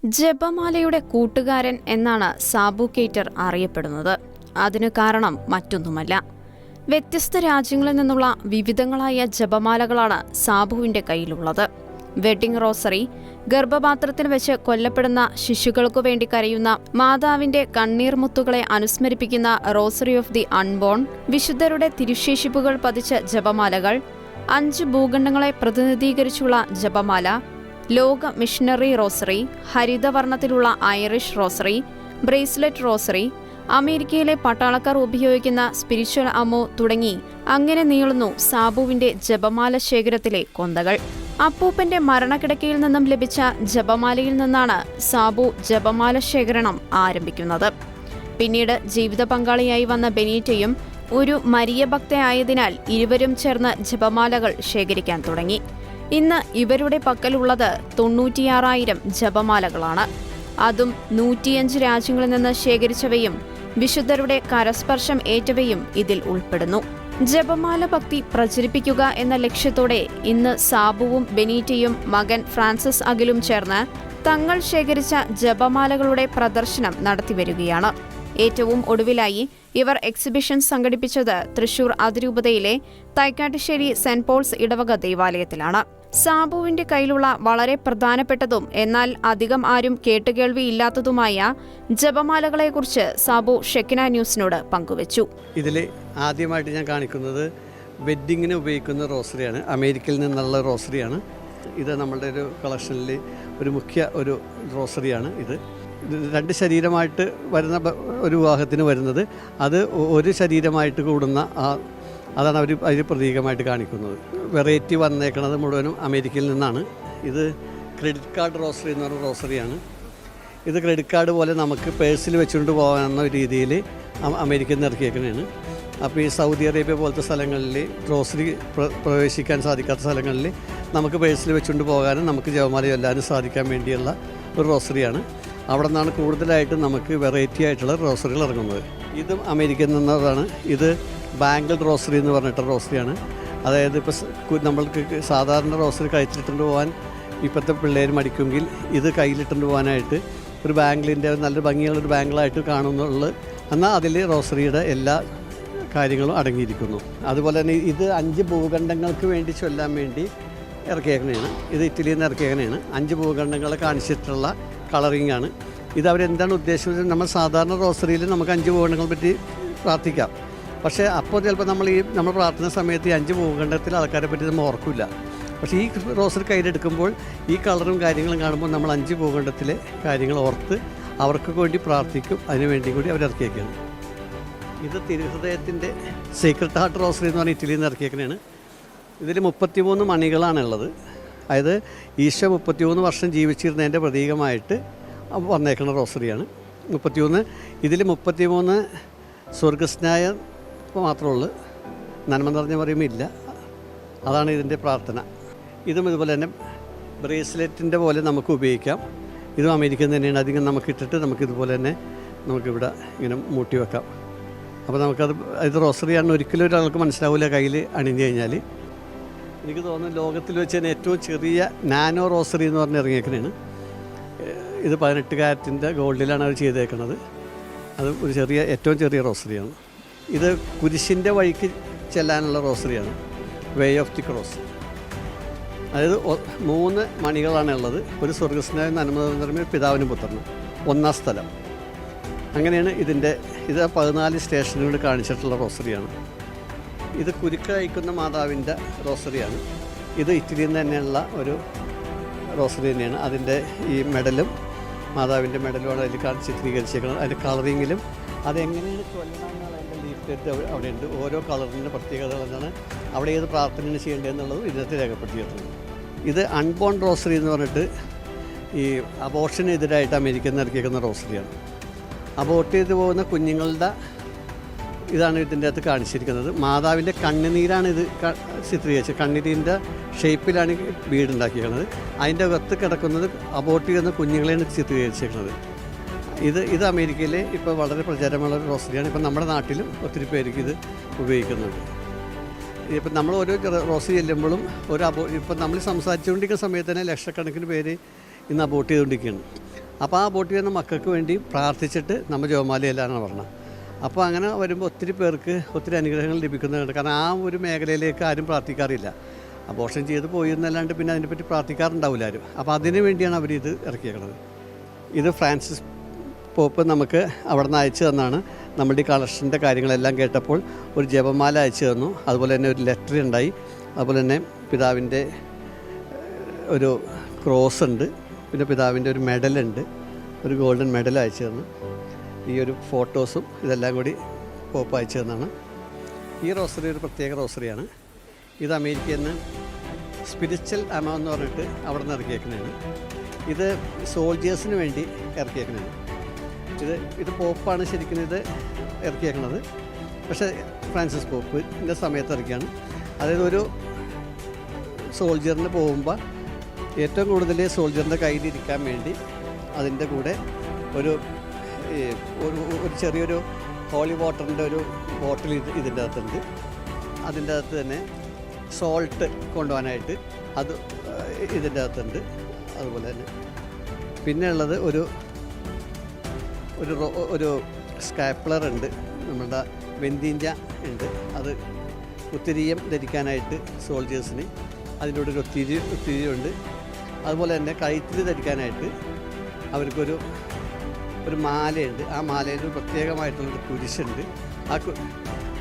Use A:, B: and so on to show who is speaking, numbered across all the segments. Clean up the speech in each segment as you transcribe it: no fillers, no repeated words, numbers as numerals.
A: ജപമാലയുടെ കൂട്ടുകാരൻ എന്നാണ് സാബു കേറ്റർ അറിയപ്പെടുന്നത്. അതിന് കാരണം മറ്റൊന്നുമല്ല, വ്യത്യസ്ത രാജ്യങ്ങളിൽ നിന്നുള്ള വിവിധങ്ങളായ ജപമാലകളാണ് സാബുവിന്റെ കയ്യിലുള്ളത്. വെഡിംഗ് റോസറി, ഗർഭപാത്രത്തിൽ വെച്ച് കൊല്ലപ്പെടുന്ന ശിശുക്കൾക്കു വേണ്ടി കരയുന്ന മാതാവിന്റെ കണ്ണീർമുത്തുകളെ അനുസ്മരിപ്പിക്കുന്ന റോസറി ഓഫ് ദി അൺബോൺ, വിശുദ്ധരുടെ തിരുശേഷിപ്പുകൾ പതിച്ച ജപമാലകൾ, 5 ഭൂഖണ്ഡങ്ങളെ പ്രതിനിധീകരിച്ചുള്ള ജപമാല, ലോക മിഷണറി റോസറി, ഹരിതവർണ്ണത്തിലുള്ള ഐറിഷ് റോസറി, ബ്രേസ്ലെറ്റ് റോസറി, അമേരിക്കയിലെ പട്ടാളക്കാർ ഉപയോഗിക്കുന്ന സ്പിരിച്വൽ അമോ തുടങ്ങി അങ്ങനെ നീളുന്നു സാബുവിന്റെ ജപമാല ശേഖരത്തിലെ കൊന്തകൾ. അപ്പൂപ്പന്റെ മരണക്കിടക്കയിൽ നിന്നും ലഭിച്ച ജപമാലയിൽ നിന്നാണ് സാബു ജപമാല ശേഖരണം ആരംഭിക്കുന്നത്. പിന്നീട് ജീവിത പങ്കാളിയായി വന്ന ബെനീറ്റയും ഒരു മരിയ ഭക്തയായതിനാൽ ഇരുവരും ചേർന്ന് ജപമാലകൾ ശേഖരിക്കാൻ തുടങ്ങി. ഇന്ന് ഇവരുടെ പക്കലുള്ളത് 96,000 ജപമാലകളാണ്. അതും 105 രാജ്യങ്ങളിൽ നിന്ന് ശേഖരിച്ചവയും വിശുദ്ധരുടെ കരസ്പർശം ഏറ്റവയും ഇതിൽ ഉൾപ്പെടുന്നു. ജപമാല ഭക്തി പ്രചരിപ്പിക്കുക എന്ന ലക്ഷ്യത്തോടെ ഇന്ന് സാബുവും ബെനീറ്റയും മകൻ ഫ്രാൻസിസ് അഖിലും ചേർന്ന് തങ്ങൾ ശേഖരിച്ച ജപമാലകളുടെ പ്രദർശനം നടത്തിവരികയാണ്. ഏറ്റവും ഒടുവിലായി ഇവർ എക്സിബിഷൻ സംഘടിപ്പിച്ചത് തൃശൂർ അതിരൂപതയിലെ തൈക്കാട്ടുശ്ശേരി സെന്റ് പോൾസ് ഇടവക ദേവാലയത്തിലാണ്. സാബുവിന്റെ കയ്യിലുള്ള വളരെ പ്രധാനപ്പെട്ടതും എന്നാൽ അധികം ആരും കേട്ടുകേൾവിയില്ലാത്തതുമായ ജപമാലകളെക്കുറിച്ച് സാബു ഷെക്കിന ന്യൂസിനോട് പങ്കുവച്ചു.
B: ഇതിൽ ആദ്യമായിട്ട് ഞാൻ കാണിക്കുന്നത് വെഡ്ഡിങ്ങിന് ഉപയോഗിക്കുന്ന റോസറിയാണ്. അമേരിക്കയിൽ നിന്നുള്ള റോസറിയാണ്. ഇത് നമ്മളുടെ ഒരു കളക്ഷനിൽ ഒരു മുഖ്യ ഒരു റോസറിയാണ്. ഇത് 2 ശരീരമായിട്ട് വരുന്ന ഒരു വിവാഹത്തിന് വരുന്നത്, അത് ഒരു ശരീരമായിട്ട് കൂടുന്ന അതാണ് അവർ അതിന് പ്രതീകമായിട്ട് കാണിക്കുന്നത്. വെറൈറ്റി വന്നേക്കുന്നത് മുഴുവനും അമേരിക്കയിൽ നിന്നാണ്. ഇത് ക്രെഡിറ്റ് കാർഡ് റോസറി എന്ന് പറഞ്ഞ റോസറിയാണ്. ഇത് ക്രെഡിറ്റ് കാർഡ് പോലെ നമുക്ക് പേഴ്സിൽ വെച്ചുകൊണ്ട് പോകാവുന്ന രീതിയിൽ അമേരിക്കയിൽ നിന്ന് ഇറക്കിയേക്കുന്നതാണ്. അപ്പോൾ ഈ സൗദി അറേബ്യ പോലത്തെ സ്ഥലങ്ങളിൽ റോസറി പ്രവേശിക്കാൻ സാധിക്കാത്ത സ്ഥലങ്ങളിൽ നമുക്ക് പേഴ്സിൽ വെച്ചുകൊണ്ട് പോകാനും നമുക്ക് ജപമാല ചൊല്ലാനും സാധിക്കാൻ വേണ്ടിയുള്ള ഒരു റോസറിയാണ്. അവിടെ നിന്നാണ് കൂടുതലായിട്ട് നമുക്ക് വെറൈറ്റി ആയിട്ടുള്ള റോസറികൾ ഇറങ്ങുന്നത്. ഇതും അമേരിക്കയിൽ നിന്നതാണ്. ഇത് ബാങ്കിൾ റോസറി എന്ന് പറഞ്ഞിട്ട് റോസറിയാണ്. അതായത് ഇപ്പോൾ നമ്മൾക്ക് സാധാരണ റോസറി കയ്യിലിട്ടുകൊണ്ട് പോകാൻ ഇപ്പോഴത്തെ പിള്ളേർ മടിക്കുമെങ്കിൽ ഇത് കയ്യിലിട്ടുകൊണ്ട് പോകാനായിട്ട് ഒരു ബാങ്കിളിൻ്റെ നല്ല ഭംഗിയുള്ളൊരു ബാങ്കിളായിട്ട് കാണുന്നുള്ളൂ. എന്നാൽ അതിൽ റോസറിയുടെ എല്ലാ കാര്യങ്ങളും അടങ്ങിയിരിക്കുന്നു. അതുപോലെ തന്നെ ഇത് 5 ഭൂഖണ്ഡങ്ങൾക്ക് വേണ്ടി ചൊല്ലാൻ വേണ്ടി ഇറക്കിയേക്കണതാണ്. ഇത് ഇറ്റലിയിൽ നിന്ന് ഇറക്കിയേക്കണതാണ്. 5 ഭൂഖണ്ഡങ്ങളെ കാണിച്ചിട്ടുള്ള കളറിംഗ് ആണ്. ഇത് അവരെന്താണ് ഉദ്ദേശിച്ചത്? നമ്മൾ സാധാരണ റോസറിയിൽ നമുക്ക് 5 ഭൂഖണ്ഡങ്ങളെ പറ്റി പ്രാർത്ഥിക്കാം. പക്ഷേ അപ്പോൾ ചിലപ്പോൾ നമ്മൾ പ്രാർത്ഥന സമയത്ത് ഈ 5 ഭൂഖണ്ഡത്തിലെ ആൾക്കാരെ പറ്റി നമ്മൾ ഓർക്കില്ല. പക്ഷേ ഈ റോസറി കയ്യിലെടുക്കുമ്പോൾ ഈ കളറും കാര്യങ്ങളും കാണുമ്പോൾ നമ്മൾ 5 ഭൂഖണ്ഡത്തിലെ കാര്യങ്ങൾ ഓർത്ത് അവർക്ക് വേണ്ടി പ്രാർത്ഥിക്കും. അതിനു വേണ്ടി കൂടി അവരിറക്കിയേക്കാണ്. ഇത് തിരുഹൃദയത്തിൻ്റെ സീക്രട്ട് ഹാർട്ട് റോസറി എന്ന് പറഞ്ഞാൽ ഇറ്റലിയിൽ നിന്ന് ഇറക്കിയേക്കണതാണ്. ഇതിൽ 33 മണികളാണുള്ളത്. അതായത് ഈശോ 33 വർഷം ജീവിച്ചിരുന്നതിൻ്റെ പ്രതീകമായിട്ട് വന്നേക്കുന്ന റോസറിയാണ് 33. ഇതിൽ 33 സ്വർഗസ്നായ മാത്രമുള്ളൂ, നന്മ നിറഞ്ഞ പറയുമ്പോൾ ഇല്ല. അതാണ് ഇതിൻ്റെ പ്രാർത്ഥന. ഇതും ഇതുപോലെ തന്നെ ബ്രേസ്ലെറ്റിൻ്റെ പോലെ നമുക്ക് ഉപയോഗിക്കാം. ഇതും അമേരിക്കയിൽ തന്നെയാണ്. അധികം നമുക്ക് ഇട്ടിട്ട് നമുക്കിതുപോലെ തന്നെ നമുക്കിവിടെ ഇങ്ങനെ മൂട്ടി വെക്കാം. അപ്പോൾ നമുക്കത് ഇത് റോസറിയാണെന്ന് ഒരിക്കലും ഒരാൾക്ക് മനസ്സിലാവില്ല കയ്യിൽ അണിഞ്ഞു കഴിഞ്ഞാൽ. എനിക്ക് തോന്നുന്നു ലോകത്തിൽ വെച്ച് തന്നെ ഏറ്റവും ചെറിയ നാനോ റോസറി എന്ന് പറഞ്ഞ് ഇറങ്ങിയേക്കണതാണ്. ഇത് 18 കാരറ്റിൻ്റെ ഗോൾഡിലാണ് അവർ ചെയ്തേക്കുന്നത്. അത് ഒരു ഏറ്റവും ചെറിയ റോസറിയാണ്. ഇത് കുരിശിൻ്റെ വഴിക്ക് ചെല്ലാനുള്ള റോസറിയാണ്, വേ ഓഫ് ദി ക്രോസ്. അതായത് 3 മണികളാണ് ഉള്ളത്. ഒരു സ്വർഗസ്നായ നന്മ പിതാവിനും പുത്രനും, 1-ാം സ്ഥലം. അങ്ങനെയാണ് ഇത് 14 സ്റ്റേഷനുകൾ കാണിച്ചിട്ടുള്ള റോസറിയാണ്. ഇത് കുരുക്ക് അയക്കുന്ന മാതാവിൻ്റെ റോസറിയാണ്. ഇത് ഇറ്റലിയിൽ നിന്ന് തന്നെയുള്ള ഒരു റോസറി തന്നെയാണ്. അതിൻ്റെ ഈ മെഡലും മാതാവിൻ്റെ മെഡലുമാണ് അതിൽ ചിത്രീകരിച്ചേക്കുന്നത്. അതിൻ്റെ കളറിങ്ങിലും അതെങ്ങനെയാണ് ചൊല്ലണമെന്നാണ് അതിൻ്റെ ലീഫ്ലെറ്റ് അവിടെയുണ്ട്. ഓരോ കളറിൻ്റെ പ്രത്യേകതകൾ എന്താണ്, അവിടെ ഏത് പ്രാർത്ഥനയാണ് ചെയ്യേണ്ടതെന്നുള്ളത് ഇതിനകത്ത് രേഖപ്പെടുത്തിയിട്ടുണ്ട്. ഇത് അൺബോൺ റോസറി എന്ന് പറഞ്ഞിട്ട് ഈ അബോർഷനെതിരായിട്ട് അമേരിക്കയിൽ നിന്ന് ഇറക്കിയേക്കുന്ന റോസറിയാണ്. അബോർട്ട് ചെയ്ത് പോകുന്ന കുഞ്ഞുങ്ങളുടെ ഇതാണ് ഇതിൻ്റെ അകത്ത് കാണിച്ചിരിക്കുന്നത്. മാതാവിൻ്റെ കണ്ണുനീരാണ് ഇത് ചിത്രീകരിച്ചത്. കണ്ണുനീരിൻ്റെ ഷേപ്പിലാണ് വീടുണ്ടാക്കിയിരിക്കുന്നത്. അതിൻ്റെ അകത്ത് കിടക്കുന്നത് അബോർട്ട് ചെയ്യുന്ന കുഞ്ഞുങ്ങളെയാണ് ചിത്രീകരിച്ചിരിക്കുന്നത്. ഇത് അമേരിക്കയിൽ ഇപ്പോൾ വളരെ പ്രചാരമുള്ള ഒരു റോസറിയാണ്. ഇപ്പം നമ്മുടെ നാട്ടിലും ഒത്തിരി പേർക്ക് ഇത് ഉപയോഗിക്കുന്നുണ്ട്. ഇപ്പം നമ്മൾ ഓരോ റോസറി ചെല്ലുമ്പോഴും ഇപ്പം നമ്മൾ സംസാരിച്ചുകൊണ്ടിരിക്കുന്ന സമയത്ത് തന്നെ ലക്ഷക്കണക്കിന് പേര് ഇന്ന് അബോർട്ട് ചെയ്തുകൊണ്ടിരിക്കുകയാണ്. അപ്പോൾ ആ ബോട്ടിൽ വരുന്ന മക്കൾക്ക് വേണ്ടി പ്രാർത്ഥിച്ചിട്ട് നമ്മൾ ജപമാലയിലാണ് പറഞ്ഞത്. അപ്പോൾ അങ്ങനെ വരുമ്പോൾ ഒത്തിരി പേർക്ക് ഒത്തിരി അനുഗ്രഹങ്ങൾ ലഭിക്കുന്നുണ്ട്. കാരണം ആ ഒരു മേഖലയിലേക്ക് ആരും പ്രാർത്ഥിക്കാറില്ല. അബോർഷൻ ചെയ്ത് പോയി എന്നല്ലാണ്ട് പിന്നെ അതിനെപ്പറ്റി പ്രാർത്ഥിക്കാറുണ്ടാവില്ല ആരും. അപ്പോൾ അതിന് വേണ്ടിയാണ് അവരിത് ഇറക്കിയേക്കുന്നത്. ഇത് ഫ്രാൻസിസ് പോപ്പ് നമുക്ക് അവിടെ നിന്ന് അയച്ചു തന്നാണ്. നമ്മുടെ ഈ കളക്ഷൻ്റെ കാര്യങ്ങളെല്ലാം കേട്ടപ്പോൾ ഒരു ജപമാല അയച്ചു തന്നു. അതുപോലെ തന്നെ ഒരു ലെറ്റർ ഉണ്ടായി. അതുപോലെ തന്നെ പിതാവിൻ്റെ ഒരു ക്രോസ് ഉണ്ട്, പിന്നെ പിതാവിൻ്റെ ഒരു മെഡലുണ്ട്, ഒരു ഗോൾഡൻ മെഡൽ അയച്ചു തന്നു. ഈ ഒരു ഫോട്ടോസും ഇതെല്ലാം കൂടി പോപ്പ് അയച്ചു തന്നാണ്. ഈ റോസറി ഒരു പ്രത്യേക റോസറിയാണ്. ഇത് അമേരിക്കയിൽ നിന്ന് സ്പിരിച്വൽ അമ എന്ന് പറഞ്ഞിട്ട് അവിടെ നിന്ന് ഇറക്കിയേക്കുന്നതാണ്. ഇത് സോൾജേഴ്സിന് വേണ്ടി ഇറക്കിയേക്കുന്നതാണ്. ഇത് പോപ്പാണ് ശരിക്കും ഇത് ഇറക്കിയേക്കുന്നത്. പക്ഷേ ഫ്രാൻസിസ് പോപ്പിൻ്റെ സമയത്ത് ഇറക്കിയാണ്. അതായത് ഒരു സോൾജറിന് പോകുമ്പോൾ ഏറ്റവും കൂടുതൽ സോൾജറിൻ്റെ കയ്യിലിരിക്കാൻ വേണ്ടി അതിൻ്റെ കൂടെ ഒരു ചെറിയൊരു ഹോളി വാട്ടറിൻ്റെ ഒരു ബോട്ടിൽ ഇതിൻ്റെ അകത്തുണ്ട്. അതിൻ്റെ അകത്ത് തന്നെ സോൾട്ട് കൊണ്ടുപോകാനായിട്ട് അത് ഇതിൻ്റെ അകത്തുണ്ട്. അതുപോലെ തന്നെ പിന്നെ ഉള്ളത് ഒരു സ്കാപ്ലർ ഉണ്ട്, നമ്മളുടെ വെന്തിഞ്ച ഉണ്ട്. അത് ഉത്തിരിയം ധരിക്കാനായിട്ട് സോൾജേഴ്സിന് അതിൻ്റെ കൂടെ ഒത്തിരിയുണ്ട്. അതുപോലെ തന്നെ കഴുത്തിൽ ധരിക്കാനായിട്ട് അവർക്കൊരു മാലയുണ്ട്. ആ മാലയിൽ പ്രത്യേകമായിട്ടുള്ളൊരു കുരിശുണ്ട്.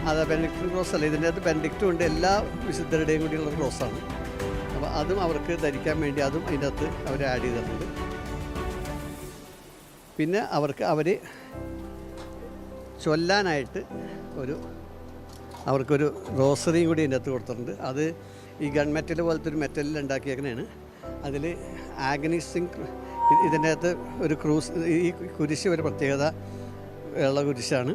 B: അത് ബെനഡിക്റ്റ് ക്രോസ് അല്ല, ഇതിൻ്റെ അകത്ത് ബെനഡിക്റ്റും ഉണ്ട്. എല്ലാ വിശുദ്ധരുടെയും കൂടിയുള്ള ക്രോസാണ്. അപ്പോൾ അതും അവർക്ക് ധരിക്കാൻ വേണ്ടി അതും അതിൻ്റെ അകത്ത് അവർ ആഡ് ചെയ്തിട്ടുണ്ട്. പിന്നെ അവർ ചൊല്ലാനായിട്ട് അവർക്കൊരു റോസറിയും കൂടി ഇതിൻ്റെ അകത്ത് കൊടുത്തിട്ടുണ്ട്. അത് ഈ ഗൺ മെറ്റൽ പോലത്തെ ഒരു മെറ്റലിൽ ഉണ്ടാക്കിയേക്കണതാണ്. അതിൽ ആഗ്നിസിങ് ഇതിൻ്റെ അകത്ത് ഒരു ക്രൂസ്, ഈ കുരിശ് ഒരു പ്രത്യേകത ഉള്ള കുരിശാണ്.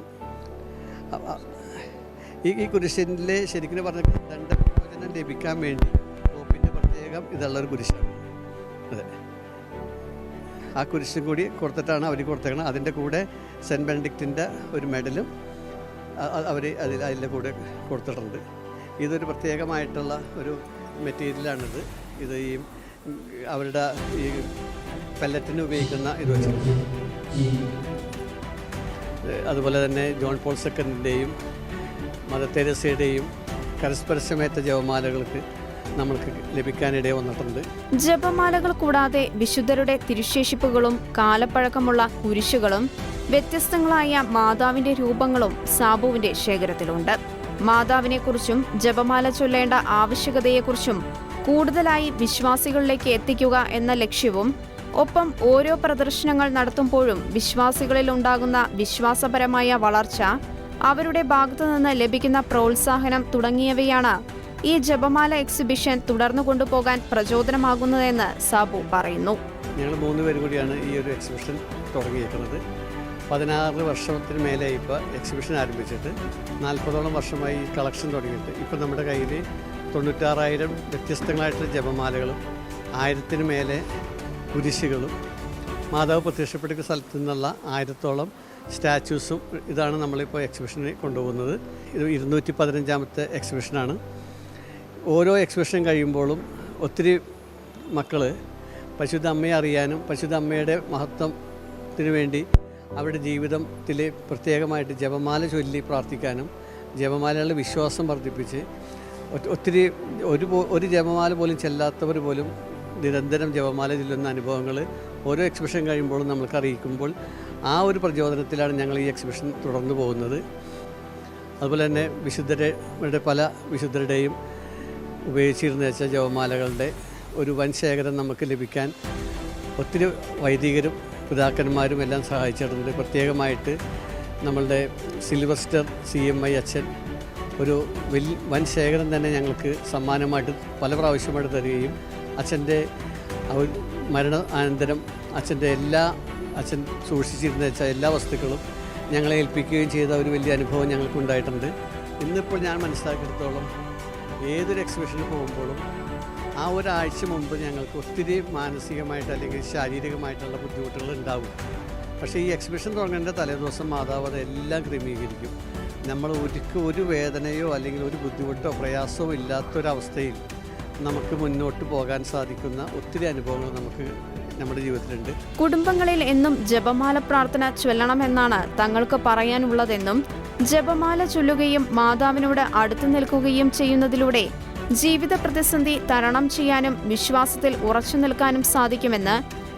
B: ഈ കുരിശിൽ ശരിക്കും പറഞ്ഞ ദണ്ഡമോചനം ലഭിക്കാൻ വേണ്ടി പോപ്പിൻ്റെ പ്രത്യേകം ഇതുള്ളൊരു കുരിശാണ്. അതെ, ആ കുരിശും കൂടി കൊടുത്തിട്ടാണ് അവർ കൊടുത്തേക്കണം. അതിൻ്റെ കൂടെ സെൻറ്റ് ബെനഡിക്റ്റിൻ്റെ ഒരു മെഡലും അതിൻ്റെ കൂടെ കൊടുത്തിട്ടുണ്ട്. ഇതൊരു പ്രത്യേകമായിട്ടുള്ള ഒരു മെറ്റീരിയലാണിത്. ഇത് ഈ അവരുടെ ഈ പെല്ലറ്റിന് ഉപയോഗിക്കുന്ന ഇത് വെച്ചിട്ടുണ്ട്. അതുപോലെ തന്നെ ജോൺ പോൾ സെക്കൻഡിൻ്റെയും മദർ തെരേസയുടെയും കരസ്പർശമേറ്റ ജപമാലകൾക്ക് നമ്മൾക്ക് ലഭിക്കാനിട വന്നിട്ടുണ്ട്.
A: ജപമാലകൾ കൂടാതെ വിശുദ്ധരുടെ തിരുശേഷിപ്പുകളും കാലപ്പഴക്കമുള്ള കുരിശുകളും വ്യത്യസ്തങ്ങളായ മാതാവിന്റെ രൂപങ്ങളും സാബുവിന്റെ ശേഖരത്തിലുണ്ട്. മാതാവിനെക്കുറിച്ചും ജപമാല ചൊല്ലേണ്ട ആവശ്യകതയെക്കുറിച്ചും കൂടുതലായി വിശ്വാസികളിലേക്ക് എത്തിക്കുക എന്ന ലക്ഷ്യവും, ഒപ്പം ഓരോ പ്രദർശനങ്ങൾ നടത്തുമ്പോഴും വിശ്വാസികളിൽ ഉണ്ടാകുന്ന വിശ്വാസപരമായ വളർച്ച, അവരുടെ ഭാഗത്തുനിന്ന് ലഭിക്കുന്ന പ്രോത്സാഹനം തുടങ്ങിയവയാണ് ഈ ജപമാല എക്സിബിഷൻ തുടർന്നു കൊണ്ടുപോകാൻ പ്രചോദനമാകുന്നതെന്ന് സാബു പറയുന്നു.
B: ഞങ്ങൾ 3 പേരും കൂടിയാണ് ഈ ഒരു എക്സിബിഷൻ തുടങ്ങിയിരിക്കുന്നത്. 16 വർഷത്തിന് മേലെ ഇപ്പോൾ എക്സിബിഷൻ ആരംഭിച്ചിട്ട് 40ഓളം വർഷമായി ഈ കളക്ഷൻ തുടങ്ങിയിട്ട് ഇപ്പോൾ നമ്മുടെ കയ്യിൽ 96,000 വ്യത്യസ്തങ്ങളായിട്ടുള്ള ജപമാലകളും 1000-ന് മേലെ കുരിശുകളും മാതാവ് പ്രത്യക്ഷപ്പെട്ട സ്ഥലത്തു നിന്നുള്ള 1000ഓളം സ്റ്റാച്യൂസും ഇതാണ് നമ്മളിപ്പോൾ എക്സിബിഷന് കൊണ്ടുപോകുന്നത്. ഇത് 215ാമത്തെ എക്സിബിഷനാണ്. ഓരോ എക്സിബിഷൻ കഴിയുമ്പോഴും ഒത്തിരി മക്കൾ പരിശുദ്ധ അമ്മയെ അറിയാനും പരിശുദ്ധ അമ്മയുടെ മഹത്വത്തിന് വേണ്ടി അവരുടെ ജീവിതത്തിൽ പ്രത്യേകമായിട്ട് ജപമാല ചൊല്ലി പ്രാർത്ഥിക്കാനും ജപമാലകളുടെ വിശ്വാസം വർദ്ധിപ്പിച്ച് ഒത്തിരി ഒരു ജപമാല പോലും ചെല്ലാത്തവർ പോലും നിരന്തരം ജപമാല ചൊല്ലുന്ന അനുഭവങ്ങൾ ഓരോ എക്സിബിഷൻ കഴിയുമ്പോഴും നമ്മൾക്ക് അറിയിക്കുമ്പോൾ ആ ഒരു പ്രചോദനത്തിലാണ് ഞങ്ങൾ ഈ എക്സിബിഷൻ തുടർന്നു പോകുന്നത്. അതുപോലെ തന്നെ വിശുദ്ധരുടെ പല വിശുദ്ധരുടെയും ഉപയോഗിച്ചിരുന്ന വെച്ച ജപമാലകളുടെ ഒരു വൻ ശേഖരം നമുക്ക് ലഭിക്കാൻ ഒത്തിരി വൈദികരും പിതാക്കന്മാരും എല്ലാം സഹായിച്ചിട്ടുണ്ട്. പ്രത്യേകമായിട്ട് നമ്മളുടെ സിൽവസ്റ്റർ CMI അച്ഛൻ ഒരു വൻ ശേഖരം തന്നെ ഞങ്ങൾക്ക് സമ്മാനമായിട്ട് പല പ്രാവശ്യമായിട്ട് തരികയും അച്ഛൻ്റെ മരണാനന്തരം അച്ഛൻ സൂക്ഷിച്ചിരുന്ന വെച്ചാൽ എല്ലാ വസ്തുക്കളും ഞങ്ങളെ ഏൽപ്പിക്കുകയും ചെയ്ത ഒരു വലിയ അനുഭവം ഞങ്ങൾക്കുണ്ടായിട്ടുണ്ട്. ഇന്നിപ്പോൾ ഞാൻ മനസ്സിലാക്കിയെടുത്തോളം ഏതൊരു എക്സിബിഷന് പോകുമ്പോഴും ആ ഒരാഴ്ച മുമ്പ് ഞങ്ങൾക്ക് ഒത്തിരി മാനസികമായിട്ട് അല്ലെങ്കിൽ ശാരീരികമായിട്ടുള്ള ബുദ്ധിമുട്ടുകൾ ഉണ്ടാവും. പക്ഷേ ഈ എക്സിബിഷൻ തുടങ്ങേണ്ട തലേദിവസം മാതാവ് അതെല്ലാം ക്രമീകരിക്കും. നമ്മൾ ഒരു വേദനയോ അല്ലെങ്കിൽ ഒരു ബുദ്ധിമുട്ടോ പ്രയാസമോ ഇല്ലാത്തൊരവസ്ഥയിൽ നമുക്ക് മുന്നോട്ട് പോകാൻ സാധിക്കുന്ന ഒത്തിരി അനുഭവങ്ങൾ നമുക്ക് നമ്മുടെ ജീവിതത്തിലുണ്ട്.
A: കുടുംബങ്ങളിൽ എന്നും ജപമാല പ്രാർത്ഥന ചൊല്ലണമെന്നാണ് തങ്ങൾക്ക് പറയാനുള്ളതെന്നും ജപമാല ചൊല്ലുകയും മാതാവിനോട് അടുത്തു നിൽക്കുകയും ചെയ്യുന്നതിലൂടെ ജീവിത പ്രതിസന്ധി തരണം ചെയ്യാനും വിശ്വാസത്തിൽ ഉറച്ചു നിൽക്കാനും സാധിക്കുമെന്ന്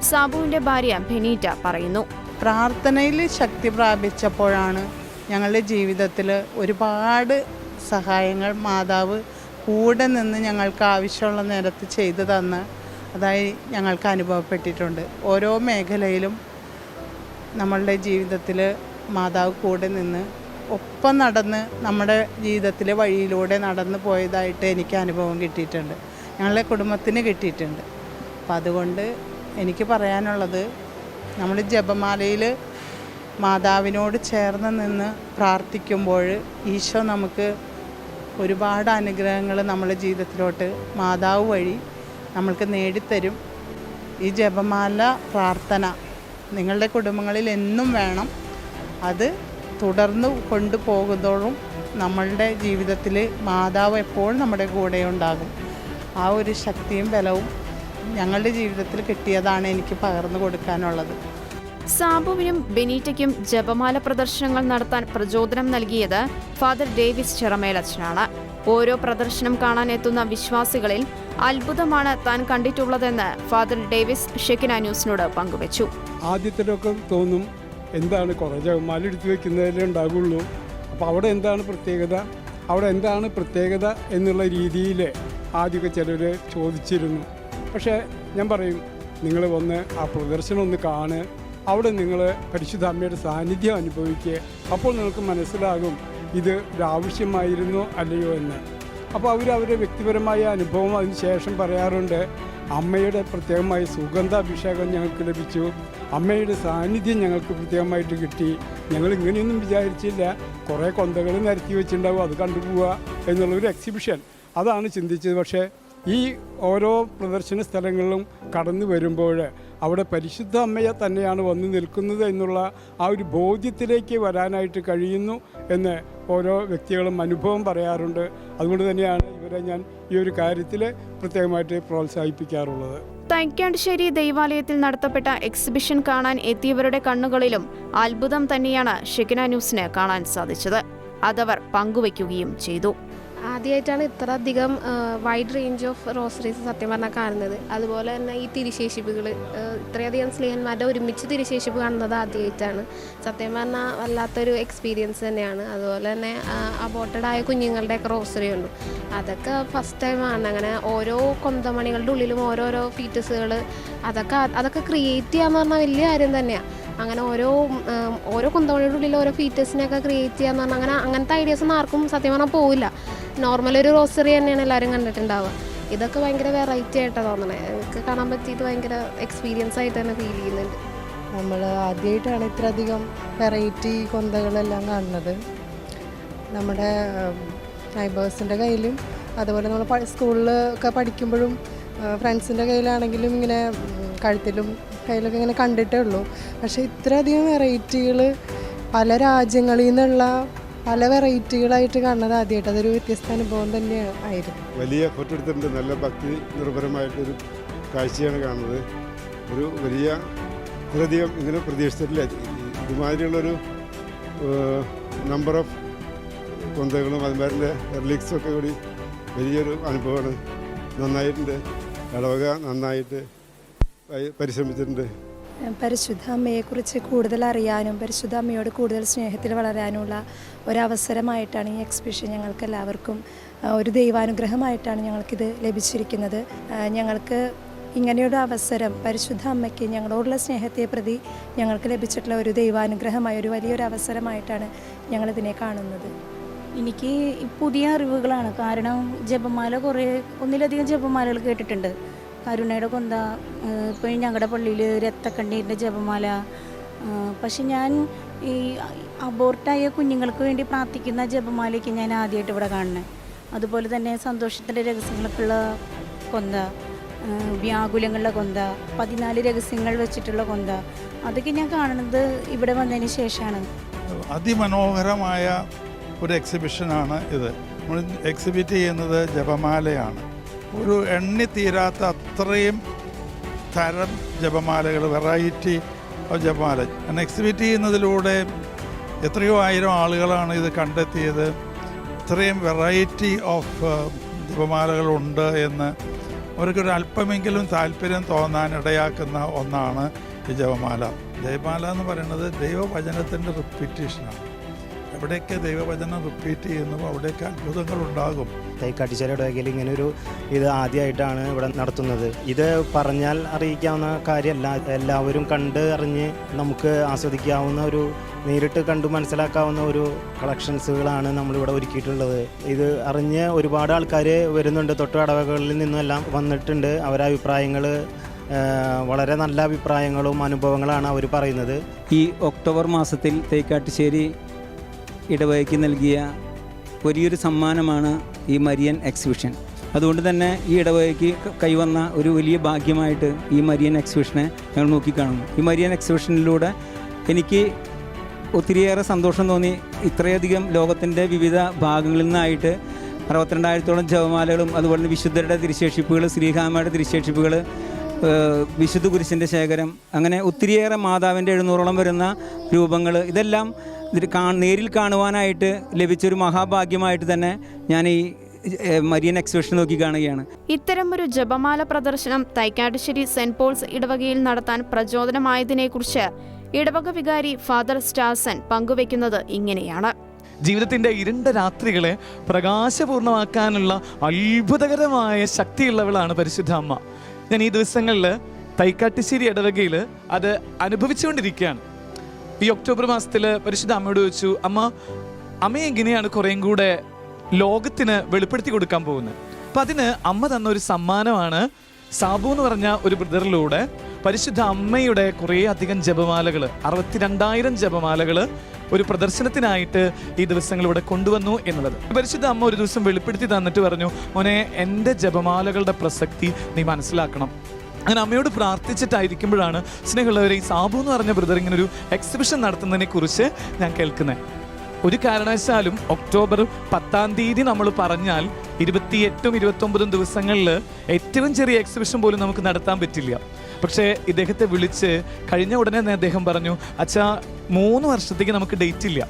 A: സാബുവിന്റെ ഭാര്യ ബെനീറ്റ പറയുന്നു.
C: പ്രാർത്ഥനയിൽ ശക്തി പ്രാപിച്ചപ്പോഴാണ് ഞങ്ങളുടെ ജീവിതത്തിൽ ഒരുപാട് സഹായങ്ങൾ മാതാവ് കൂടെ നിന്ന് ഞങ്ങൾക്ക് ആവശ്യമുള്ള നേരത്ത് ചെയ്തു തന്ന് അതായി ഞങ്ങൾക്ക് അനുഭവപ്പെട്ടിട്ടുണ്ട്. ഓരോ മേഖലയിലും നമ്മളുടെ ജീവിതത്തിൽ മാതാവ് കൂടെ നിന്ന് ഒപ്പം നടന്ന് നമ്മുടെ ജീവിതത്തിലെ വഴിയിലൂടെ നടന്നു പോയതായിട്ട് എനിക്ക് അനുഭവം കിട്ടിയിട്ടുണ്ട്, ഞങ്ങളുടെ കുടുംബത്തിന് കിട്ടിയിട്ടുണ്ട്. അപ്പം അതുകൊണ്ട് എനിക്ക് പറയാനുള്ളത്, നമ്മൾ ജപമാലയിൽ മാതാവിനോട് ചേർന്ന് നിന്ന് പ്രാർത്ഥിക്കുമ്പോൾ ഈശോ നമുക്ക് ഒരുപാട് അനുഗ്രഹങ്ങൾ നമ്മുടെ ജീവിതത്തിലോട്ട് മാതാവ് വഴി നമ്മൾക്ക് നേടിത്തരും. ഈ ജപമാല പ്രാർത്ഥന നിങ്ങളുടെ കുടുംബങ്ങളിൽ എന്നും വേണം. അത് തുടർന്ന് കൊണ്ടുപോകുന്നതോറും നമ്മളുടെ ജീവിതത്തിൽ മാതാവ് എപ്പോഴും നമ്മുടെ കൂടെ ഉണ്ടാകും. ആ ഒരു ശക്തിയും ബലവും ഞങ്ങളുടെ ജീവിതത്തിൽ കിട്ടിയതാണ് എനിക്ക് പകർന്നു കൊടുക്കാനുള്ളത്.
A: സാബുവിനും ബെനീറ്റയ്ക്കും ജപമാല പ്രദർശനങ്ങൾ നടത്താൻ പ്രചോദനം നൽകിയത് ഫാദർ ഡേവിസ് ചിറമേലച്ചനാണ്. ഓരോ പ്രദർശനം കാണാൻ എത്തുന്ന വിശ്വാസികളിൽ അത്ഭുതമാണ് താൻ കണ്ടിട്ടുള്ളതെന്ന് ഫാദർ ഡേവിസ് ഷെക്കിന ന്യൂസിനോട് പങ്കുവച്ചു.
D: ആദ്യത്തിലൊക്കെ തോന്നും, എന്താണ് കുറേ ജപമാല എടുത്തു വെക്കുന്നതിലേ ഉണ്ടാകുള്ളൂ, അപ്പോൾ അവിടെ എന്താണ് പ്രത്യേകത എന്നുള്ള രീതിയിൽ ആദ്യമൊക്കെ ചിലർ ചോദിച്ചിരുന്നു. പക്ഷേ ഞാൻ പറയും, നിങ്ങൾ വന്ന് ആ പ്രദർശനം ഒന്ന് കാണ്, അവിടെ നിങ്ങൾ പരിശുദ്ധ അമ്മയുടെ സാന്നിധ്യം അനുഭവിക്കുക, അപ്പോൾ നിങ്ങൾക്ക് മനസ്സിലാകും ഇത് ഒരാവശ്യമായിരുന്നോ അല്ലയോ എന്ന്. അപ്പോൾ അവരുടെ വ്യക്തിപരമായ അനുഭവം അതിന് ശേഷം പറയാറുണ്ട്. അമ്മയുടെ പ്രത്യേകമായ സുഗന്ധാഭിഷേകം ഞങ്ങൾക്ക് ലഭിച്ചു, അമ്മയുടെ സാന്നിധ്യം ഞങ്ങൾക്ക് പ്രത്യേകമായിട്ട് കിട്ടി, ഞങ്ങൾ ഇങ്ങനെയൊന്നും വിചാരിച്ചില്ല, കുറേ കൊന്തകൾ നിരത്തി വെച്ചിട്ടുണ്ടാവും, അത് കണ്ടുപോവുക എന്നുള്ളൊരു എക്സിബിഷൻ അതാണ് ചിന്തിച്ചത്. പക്ഷേ ഈ ഓരോ പ്രദർശന സ്ഥലങ്ങളിലും കടന്നു വരുമ്പോൾ അവിടെ പരിശുദ്ധ അമ്മയെ തന്നെയാണ് വന്നു നിൽക്കുന്നത് എന്നുള്ള ആ ഒരു ബോധ്യത്തിലേക്ക് വരാനായിട്ട് കഴിയുന്നു എന്ന് ഓരോ വ്യക്തികളും അനുഭവം പറയാറുണ്ട്. അതുകൊണ്ട് തന്നെയാണ് ഇവരെ ഞാൻ ഈ ഒരു കാര്യത്തിൽ പ്രത്യേകമായിട്ട് പ്രോത്സാഹിപ്പിക്കാറുള്ളത്.
A: തൈക്കാട്ടുശ്ശേരി ദൈവാലയത്തിൽ നടത്തപ്പെട്ട എക്സിബിഷൻ കാണാൻ എത്തിയവരുടെ കണ്ണുകളിലും അത്ഭുതം തന്നെയാണ് ഷെക്കിന ന്യൂസിന് കാണാൻ സാധിച്ചത്. അതവർ പങ്കുവയ്ക്കുകയും ചെയ്തു.
E: ആദ്യമായിട്ടാണ് ഇത്ര അധികം വൈഡ് റേഞ്ച് ഓഫ് റോസറീസ് സത്യം പറഞ്ഞാൽ കാണുന്നത്. അതുപോലെ തന്നെ ഈ തിരുശേഷിപ്പുകൾ, ഇത്രയധികം സ്നേഹന്മാരുടെ ഒരുമിച്ച് തിരുശേഷിപ്പ് കാണുന്നത് ആദ്യമായിട്ടാണ്. സത്യം പറഞ്ഞാൽ വല്ലാത്തൊരു എക്സ്പീരിയൻസ് തന്നെയാണ്. അതുപോലെ തന്നെ അബോർട്ടഡായ കുഞ്ഞുങ്ങളുടെയൊക്കെ റോസറി ഉണ്ട്, അതൊക്കെ ഫസ്റ്റ് ടൈമാണ്. അങ്ങനെ ഓരോ കൊന്തമണികളുടെ ഉള്ളിലും ഓരോരോ ഫീറ്റസുകൾ, അതൊക്കെ ക്രിയേറ്റ് ചെയ്യാന്ന് പറഞ്ഞാൽ വലിയ കാര്യം തന്നെയാണ്. അങ്ങനെ ഓരോ കുന്തമണിയുടെ ഉള്ളിൽ ഓരോ ഫീറ്റേഴ്സിനെയൊക്കെ ക്രിയേറ്റ് ചെയ്യാന്ന് പറഞ്ഞാൽ അങ്ങനത്തെ ഐഡിയാസൊന്നും ആർക്കും സത്യം പറഞ്ഞാൽ പോവില്ല. നോർമൽ ഒരു റോസറി തന്നെയാണ് എല്ലാവരും കണ്ടിട്ടുണ്ടാവുക. ഇതൊക്കെ ഭയങ്കര വെറൈറ്റി ആയിട്ടാണ് തോന്നണേ. എനിക്ക് കാണാൻ പറ്റിയത് ഭയങ്കര എക്സ്പീരിയൻസ് ആയിട്ട് തന്നെ ഫീൽ ചെയ്യുന്നുണ്ട്.
F: നമ്മൾ ആദ്യമായിട്ടാണ് ഇത്രയധികം വെറൈറ്റി കൊന്തകളെല്ലാം കാണുന്നത്. നമ്മുടെ നൈബേഴ്സിൻ്റെ കയ്യിലും അതുപോലെ നമ്മൾ സ്കൂളിലൊക്കെ പഠിക്കുമ്പോഴും ഫ്രണ്ട്സിൻ്റെ കയ്യിലാണെങ്കിലും ഇങ്ങനെ കഴുത്തിലും കയ്യിലൊക്കെ ഇങ്ങനെ കണ്ടിട്ടേ ഉള്ളൂ. പക്ഷേ ഇത്രയധികം വെറൈറ്റികൾ പല രാജ്യങ്ങളിൽ നിന്നുള്ള പല വെറൈറ്റികളായിട്ട് കാണുന്നത് ആദ്യമായിട്ട് അതൊരു വ്യത്യസ്ത അനുഭവം തന്നെ ആയിരുന്നു.
G: വലിയ ഫോട്ടോ എടുത്തിട്ടുണ്ട്. നല്ല ഭക്തി നിർഭരമായിട്ടൊരു കാഴ്ചയാണ് കാണുന്നത്. ഒരു വലിയ ഇത്രയധികം ഇങ്ങനെ പ്രതീക്ഷിച്ചിട്ടില്ല. ഇതുമാതിരിയുള്ളൊരു നമ്പർ ഓഫ് കൊന്തകളും അതുമാതിരി റിലിക്സും ഒക്കെ കൂടി വലിയൊരു അനുഭവമാണ്. നന്നായിട്ടുണ്ട്. ഇടവക നന്നായിട്ട് പരിശ്രമിച്ചിട്ടുണ്ട്.
H: പരിശുദ്ധ അമ്മയെക്കുറിച്ച് കൂടുതൽ അറിയാനും പരിശുദ്ധ അമ്മയോട് കൂടുതൽ സ്നേഹത്തിൽ വളരാനുള്ള ഒരവസരമായിട്ടാണ് ഈ എക്സിബിഷൻ ഞങ്ങൾക്ക് എല്ലാവർക്കും ഒരു ദൈവാനുഗ്രഹമായിട്ടാണ് ഞങ്ങൾക്കിത് ലഭിച്ചിരിക്കുന്നത്. ഞങ്ങൾക്ക് ഇങ്ങനെയൊരു അവസരം പരിശുദ്ധ അമ്മയ്ക്ക് ഞങ്ങളോടുള്ള സ്നേഹത്തെ പ്രതി ഞങ്ങൾക്ക് ലഭിച്ചിട്ടുള്ള ഒരു ദൈവാനുഗ്രഹമായ ഒരു വലിയൊരു അവസരമായിട്ടാണ് ഞങ്ങളിതിനെ കാണുന്നത്.
I: എനിക്ക് പുതിയ അറിവുകളാണ്. കാരണം ജപമാല ഒന്നിലധികം ജപമാലകൾ കേട്ടിട്ടുണ്ട്. കരുണയുടെ കൊന്ത, ഇപ്പോൾ ഞങ്ങളുടെ പള്ളിയിൽ രക്തക്കണ്ണീരിൻ്റെ ജപമാല. പക്ഷെ ഞാൻ ഈ അബോർട്ടായ കുഞ്ഞുങ്ങൾക്ക് വേണ്ടി പ്രാർത്ഥിക്കുന്ന ജപമാലയ്ക്ക് ഞാൻ ആദ്യമായിട്ട് ഇവിടെ കാണുന്നത്. അതുപോലെ തന്നെ സന്തോഷത്തിൻ്റെ രഹസ്യങ്ങൾക്കുള്ള കൊന്ത, വ്യാകുലങ്ങളുടെ കൊന്ത, 14 രഹസ്യങ്ങൾ വെച്ചിട്ടുള്ള കൊന്ത, അതൊക്കെ ഞാൻ കാണുന്നത് ഇവിടെ വന്നതിന് ശേഷമാണ്.
J: അതിമനോഹരമായ ഒരു എക്സിബിഷനാണ് ഇത്. നമ്മൾ എക്സിബിറ്റ് ചെയ്യുന്നത് ജപമാലയാണ്. ഒരു എണ്ണിത്തീരാത്ത അത്രയും തരം ജപമാലകൾ, വെറൈറ്റി ഓഫ് ജപമാല അങ്ങനെ എക്സിബിറ്റ് ചെയ്യുന്നതിലൂടെ എത്രയോ ആയിരം ആളുകളാണ് ഇത് കണ്ടെത്തിയത്. ഇത്രയും വെറൈറ്റി ഓഫ് ജപമാലകളുണ്ട് എന്ന് അവർക്കൊരു അല്പമെങ്കിലും താല്പര്യം തോന്നാൻ ഇടയാക്കുന്ന ഒന്നാണ് ഈ ജപമാല. ജപമാല എന്ന് പറയുന്നത് ദൈവവചനത്തിൻ്റെ റിപ്പീറ്റേഷനാണ്. എവിടെയൊക്കെ ദൈവവചനം റിപ്പീറ്റ് ചെയ്യുന്നു അവിടെയൊക്കെ അത്ഭുതങ്ങളുണ്ടാകും.
K: തൈക്കാട്ടുശ്ശേരി ഇടവകയിൽ ഇങ്ങനൊരു ഇത് ആദ്യമായിട്ടാണ് ഇവിടെ നടത്തുന്നത്. ഇത് പറഞ്ഞാൽ അറിയിക്കാവുന്ന കാര്യമല്ല. എല്ലാവരും കണ്ട് അറിഞ്ഞ് നമുക്ക് ആസ്വദിക്കാവുന്ന ഒരു, നേരിട്ട് കണ്ടു മനസ്സിലാക്കാവുന്ന ഒരു കളക്ഷൻസുകളാണ് നമ്മളിവിടെ ഒരുക്കിയിട്ടുള്ളത്. ഇത് അറിഞ്ഞ് ഒരുപാട് ആൾക്കാർ വരുന്നുണ്ട്. തൊട്ടു ഇടവകകളിൽ നിന്നെല്ലാം വന്നിട്ടുണ്ട്. അവരുടെ അഭിപ്രായങ്ങൾ വളരെ നല്ല അഭിപ്രായങ്ങളും അനുഭവങ്ങളാണ് അവർ പറയുന്നത്.
L: ഈ ഒക്ടോബർ മാസത്തിൽ തൈക്കാട്ടുശ്ശേരി ഇടവകയ്ക്ക് നൽകിയ വലിയൊരു സമ്മാനമാണ് ഈ മരിയൻ എക്സിബിഷൻ. അതുകൊണ്ട് തന്നെ ഈ ഇടവകയ്ക്ക് കൈവന്ന ഒരു വലിയ ഭാഗ്യമായിട്ട് ഈ മരിയൻ എക്സിബിഷനെ ഞങ്ങൾ നോക്കിക്കാണുന്നു. ഈ മരിയൻ എക്സിബിഷനിലൂടെ എനിക്ക് ഒത്തിരിയേറെ സന്തോഷം തോന്നി. ഇത്രയധികം ലോകത്തിൻ്റെ വിവിധ ഭാഗങ്ങളിൽ നിന്നായിട്ട് 62,000-ഓളം ജപമാലകളും അതുപോലെ തന്നെ വിശുദ്ധരുടെ തിരുശേഷിപ്പുകൾ, ശ്രീഹാമയുടെ തിരുശേഷിപ്പുകൾ, വിശുദ്ധ കുരിശിൻ്റെ ശേഖരം, അങ്ങനെ ഒത്തിരിയേറെ മാതാവിൻ്റെ 700-ഓളം വരുന്ന രൂപങ്ങൾ, ഇതെല്ലാം നേരിൽ കാണുവാനായിട്ട് ലഭിച്ചൊരു മഹാഭാഗ്യമായിട്ട് തന്നെ ഞാൻ ഈ മരിയൻ എക്സിബിഷൻ നോക്കി കാണുകയാണ്.
A: ഇത്തരമൊരു ജപമാല പ്രദർശനം തൈക്കാട്ടുശ്ശേരി സെന്റ് പോൾസ് ഇടവകയിൽ നടത്താൻ പ്രചോദനമായതിനെക്കുറിച്ച് ഇടവക വികാരി ഫാദർ സ്റ്റാസൻ പങ്കുവെക്കുന്നത് ഇങ്ങനെയാണ്.
M: ജീവിതത്തിൻ്റെ ഇരുണ്ട രാത്രികളെ പ്രകാശപൂർണ്ണമാക്കാനുള്ള അത്ഭുതകരമായ ശക്തിയുള്ളവളാണ് പരിശുദ്ധ അമ്മ. ഞാൻ ഈ ദിവസങ്ങളിൽ തൈക്കാട്ടുശ്ശേരി ഇടവകയിൽ അത് അനുഭവിച്ചുകൊണ്ടിരിക്കുകയാണ്. ഈ ഒക്ടോബർ മാസത്തിൽ പരിശുദ്ധ അമ്മയോട് ചോദിച്ചു, അമ്മ എങ്ങനെയാണ് കുറേയും കൂടെ ലോകത്തിന് വെളിപ്പെടുത്തി കൊടുക്കാൻ പോകുന്നത്? അപ്പം അതിന് അമ്മ തന്ന ഒരു സമ്മാനമാണ് സാബു എന്ന് പറഞ്ഞ ഒരു ബ്രദറിലൂടെ പരിശുദ്ധ അമ്മയുടെ കുറേ അധികം ജപമാലകൾ, 62,000 ജപമാലകൾ ഒരു പ്രദർശനത്തിനായിട്ട് ഈ ദിവസങ്ങളിലൂടെ കൊണ്ടുവന്നു എന്നുള്ളത്. പരിശുദ്ധ അമ്മ ഒരു ദിവസം വെളിപ്പെടുത്തി തന്നിട്ട് പറഞ്ഞു, മോനെ, എൻ്റെ ജപമാലകളുടെ പ്രസക്തി നീ മനസ്സിലാക്കണം. അങ്ങനെ അമ്മയോട് പ്രാർത്ഥിച്ചിട്ടായിരിക്കുമ്പോഴാണ് സ്നേഹമുള്ളവരെ ഈ സാബു എന്ന് പറഞ്ഞ ബ്രദർ ഇങ്ങനെ ഒരു എക്സിബിഷൻ നടത്തുന്നതിനെ കുറിച്ച് ഞാൻ കേൾക്കുന്നത്. ഒരു കാരണവശാലും ഒക്ടോബർ 10-ാം തീയതി നമ്മൾ പറഞ്ഞാൽ 28-ഉം 29-ഉം ദിവസങ്ങളിൽ ഏറ്റവും ചെറിയ എക്സിബിഷൻ പോലും നമുക്ക് നടത്താൻ പറ്റില്ല. പക്ഷേ ഇദ്ദേഹത്തെ വിളിച്ച് കഴിഞ്ഞ ഉടനെ തന്നെ അദ്ദേഹം പറഞ്ഞു, അച്ഛാ 3 വർഷത്തേക്ക് നമുക്ക് ഡേറ്റ് ഇല്ല.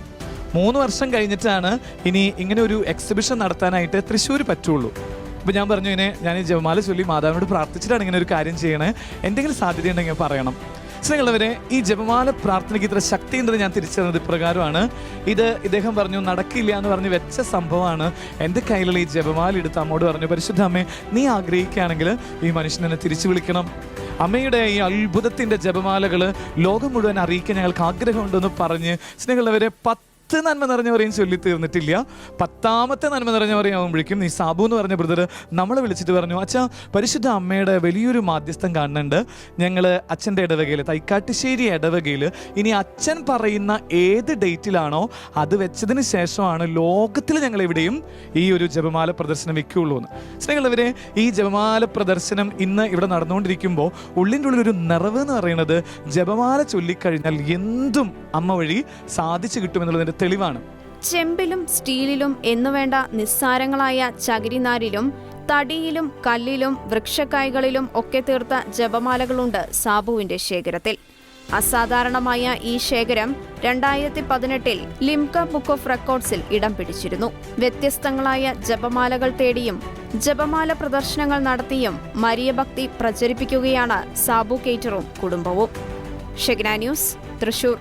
M: 3 വർഷം കഴിഞ്ഞിട്ടാണ് ഇനി ഇങ്ങനെ ഒരു എക്സിബിഷൻ നടത്താനായിട്ട് തൃശ്ശൂർ പറ്റുള്ളൂ. അപ്പോൾ ഞാൻ പറഞ്ഞു, ഞാൻ ഈ ജപമാല ചൊല്ലി മാതാവിനോട് പ്രാർത്ഥിച്ചിട്ടാണ് ഇങ്ങനെ ഒരു കാര്യം ചെയ്യണേ, എന്തെങ്കിലും സാധ്യതയുണ്ടെങ്കിൽ പറയണം. സ്നേഹമുള്ളവരെ, ഈ ജപമാല പ്രാർത്ഥനയ്ക്ക് ഇത്ര ശക്തി ഉണ്ടെന്ന് ഞാൻ തിരിച്ചറിഞ്ഞത് ഇപ്രകാരമാണ്. ഇദ്ദേഹം പറഞ്ഞു നടക്കില്ല എന്ന് പറഞ്ഞ് വെച്ച സംഭവമാണ്. എൻ്റെ കയ്യിലുള്ള ഈ ജപമാല എടുത്ത് അമ്മോട് പറഞ്ഞു, പരിശുദ്ധ അമ്മേ, നീ ആഗ്രഹിക്കുകയാണെങ്കിൽ ഈ മനുഷ്യനെ തിരിച്ചു വിളിക്കണം. അമ്മയുടെ ഈ അത്ഭുതത്തിൻ്റെ ജപമാലകൾ ലോകം മുഴുവൻ അറിയിക്കാൻ ഞങ്ങൾക്ക് ആഗ്രഹമുണ്ടെന്ന് പറഞ്ഞ് സ്നേഹമുള്ളവരെ 10 നന്മ നിറഞ്ഞ പറയും ചൊല്ലി തീർന്നിട്ടില്ല. 10ാമത്തെ നന്മ നിറഞ്ഞ പറയാകുമ്പോഴേക്കും ഈ സാബു എന്ന് പറഞ്ഞ ബ്രദർ നമ്മളെ വിളിച്ചിട്ട് പറഞ്ഞു, അച്ഛാ, പരിശുദ്ധ അമ്മയുടെ വലിയൊരു മാധ്യസ്ഥം കാണുന്നുണ്ട്. ഞങ്ങൾ അച്ഛൻ്റെ ഇടവകയിൽ, തൈക്കാട്ടുശ്ശേരി ഇടവകയിൽ, ഇനി അച്ഛൻ പറയുന്ന ഏത് ഡേറ്റിലാണോ അത് വെച്ചതിന് ശേഷമാണ് ലോകത്തിൽ ഞങ്ങൾ എവിടെയും ഈ ഒരു ജപമാല പ്രദർശനം വെക്കുകയുള്ളൂ എന്ന്. സ്നേഹമുള്ളവരെ, ഈ ജപമാല പ്രദർശനം ഇന്ന് ഇവിടെ നടന്നുകൊണ്ടിരിക്കുമ്പോൾ ഉള്ളിൻ്റെ ഉള്ളിലൊരു നിറവ് എന്ന് പറയുന്നത് ജപമാല ചൊല്ലിക്കഴിഞ്ഞാൽ എന്തും അമ്മ വഴി സാധിച്ചു കിട്ടുമെന്നുള്ളതിൻ്റെ തെളിവാണ്.
A: ചെമ്പിലും സ്റ്റീലിലും എന്നുവേണ്ട നിസ്സാരങ്ങളായ ചകിരിനാരിലും തടിയിലും കല്ലിലും വൃക്ഷക്കായ്കളിലും ഒക്കെ തീർത്ത ജപമാലകളുണ്ട് സാബുവിന്റെ ശേഖരത്തിൽ. അസാധാരണമായ ഈ ശേഖരം 2018-ൽ ലിംക ബുക്ക് ഓഫ് റെക്കോർഡ്സിൽ ഇടം പിടിച്ചിരുന്നു. വ്യത്യസ്തങ്ങളായ ജപമാലകൾ തേടിയും ജപമാല പ്രദർശനങ്ങൾ നടത്തിയും മരിയഭക്തി പ്രചരിപ്പിക്കുകയാണ് സാബു കേറ്ററും കുടുംബവും. ഷെഗ്ന ന്യൂസ്, തൃശൂർ.